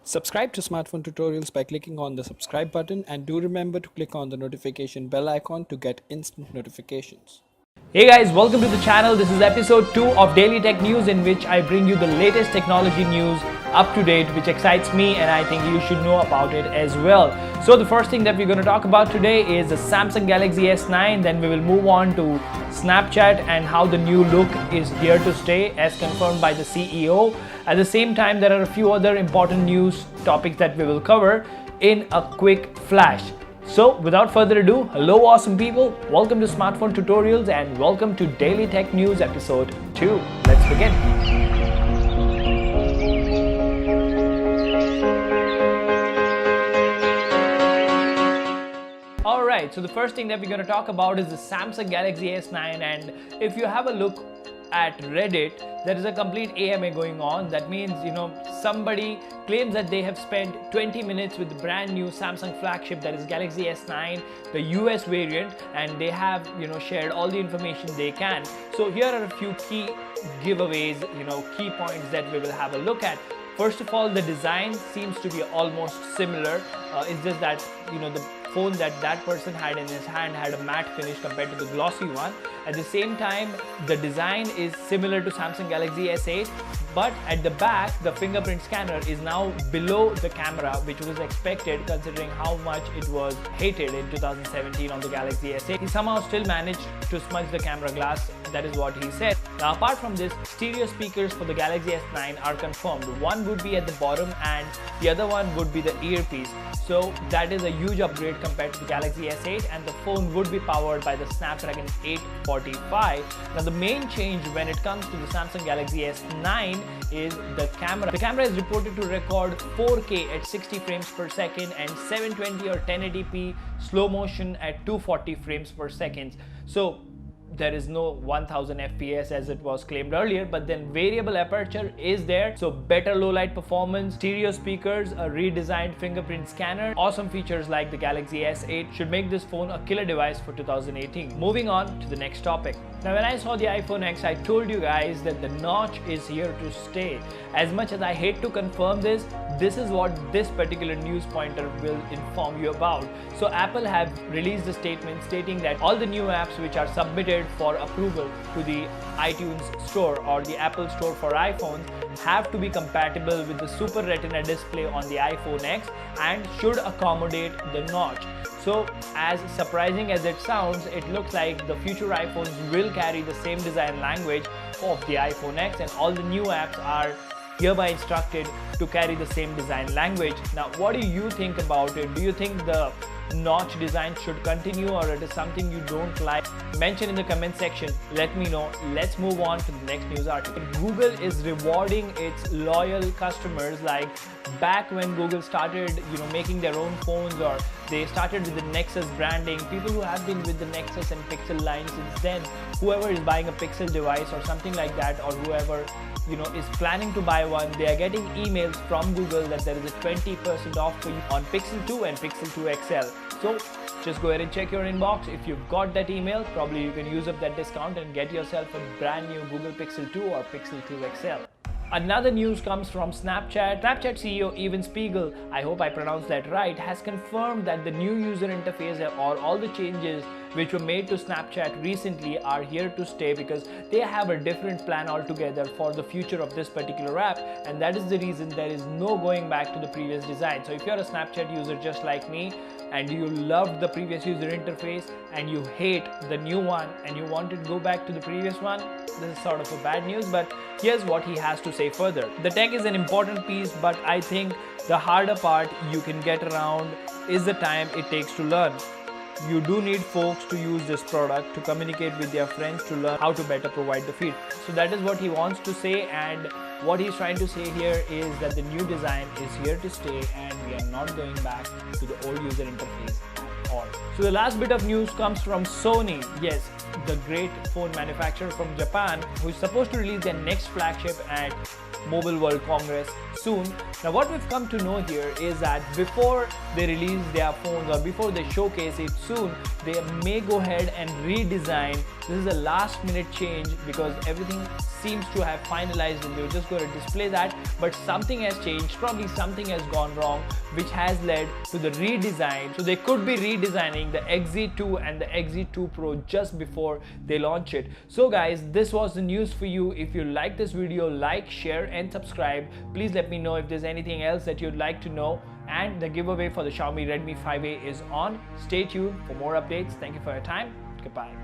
Subscribe to Smartphone Tutorials by clicking on the subscribe button, and do remember to click on the notification bell icon to get instant notifications. Hey guys, welcome to the channel. This is episode 2 of Daily Tech News, in which I bring you the latest technology news up to date, which excites me and I think you should know about it as well. So the first thing that we're going to talk about today is the Samsung Galaxy S9. Then we will move on to Snapchat and how the new look is here to stay as confirmed by the CEO. At the same time, there are a few other important news topics that we will cover in a quick flash. So without further ado, hello awesome people, welcome to Smartphone Tutorials and welcome to Daily Tech News episode 2. Let's begin. Alright, so the first thing that we're going to talk about is the Samsung Galaxy S9, and if you have a look at Reddit, there is a complete AMA going on. That means, somebody claims that they have spent 20 minutes with the brand new Samsung flagship, that is Galaxy S9, the US variant, and they have, shared all the information they can. So here are a few key giveaways, key points that we will have a look at. First of all, the design seems to be almost similar. It's just that, the phone that person had in his hand had a matte finish compared to the glossy one. At the same time, the design is similar to Samsung Galaxy S8, but at the back, the fingerprint scanner is now below the camera, which was expected considering how much it was hated in 2017 on the Galaxy S8. He somehow still managed to smudge the camera glass. That is what he said. Now, apart from this, stereo speakers for the Galaxy S9 are confirmed. One would be at the bottom and the other one would be the earpiece. So that is a huge upgrade compared to the Galaxy S8, and the phone would be powered by the Snapdragon 845. Now the main change when it comes to the Samsung Galaxy S9 is the camera. The camera is reported to record 4K at 60 frames per second and 720 or 1080p slow motion at 240 frames per second. So there is no 1000 FPS as it was claimed earlier, but then variable aperture is there, so better low light performance, stereo speakers, a redesigned fingerprint scanner, awesome features like the Galaxy S8 should make this phone a killer device for 2018. Moving on to the next topic. Now when I saw the iPhone X, I told you guys that the notch is here to stay. As much as I hate to confirm this is what this particular news pointer will inform you about. So Apple have released a statement stating that all the new apps which are submitted for approval to the iTunes Store or the Apple Store for iPhones have to be compatible with the Super Retina display on the iPhone X and should accommodate the notch. So as surprising as it sounds, it looks like the future iPhones will carry the same design language of the iPhone X, and all the new apps are hereby instructed to carry the same design language. Now, what do you think about it? Do you think the notch design should continue, or it is something you don't like? Mention in the comment section, let me know. Let's move on to the next news article. Google is rewarding its loyal customers, like back when Google started making their own phones, or they started with the Nexus branding. People who have been with the Nexus and Pixel line since then, whoever is buying a Pixel device or something like that, or whoever is planning to buy one, they are getting emails from Google that there is a 20% off for you on Pixel 2 and Pixel 2 XL. So just go ahead and check your inbox. If you've got that email, probably you can use up that discount and get yourself a brand new Google Pixel 2 or Pixel 2 XL. Another news comes from Snapchat. Snapchat CEO Evan Spiegel, I hope I pronounced that right, has confirmed that the new user interface or all the changes which were made to Snapchat recently are here to stay, because they have a different plan altogether for the future of this particular app, and that is the reason there is no going back to the previous design. So if you're a Snapchat user just like me and you loved the previous user interface and you hate the new one and you wanted to go back to the previous one, this is sort of a bad news, but here's what he has to say further. The tech is an important piece, but I think the harder part you can get around is the time it takes to learn. You do need folks to use this product to communicate with their friends to learn how to better provide the feed. So that is what he wants to say, and what he's trying to say here is that the new design is here to stay and we are not going back to the old user interface at all. So the last bit of news comes from Sony. Yes, the great phone manufacturer from Japan, who is supposed to release their next flagship at Mobile World Congress. soon. Now what we've come to know here is that before they release their phones or before they showcase it soon, they may go ahead and redesign. This is a last minute change because everything seems to have finalized and they're just going to display that, but something has changed, probably something has gone wrong, which has led to the redesign. So they could be redesigning the XZ2 and the XZ2 Pro just before they launch it. So guys, this was the news for you. If you like this video, like, share and subscribe. Please let me know if there's anything else that you'd like to know. And the giveaway for the Xiaomi Redmi 5A is on. Stay tuned for more updates. Thank you for your time. Goodbye.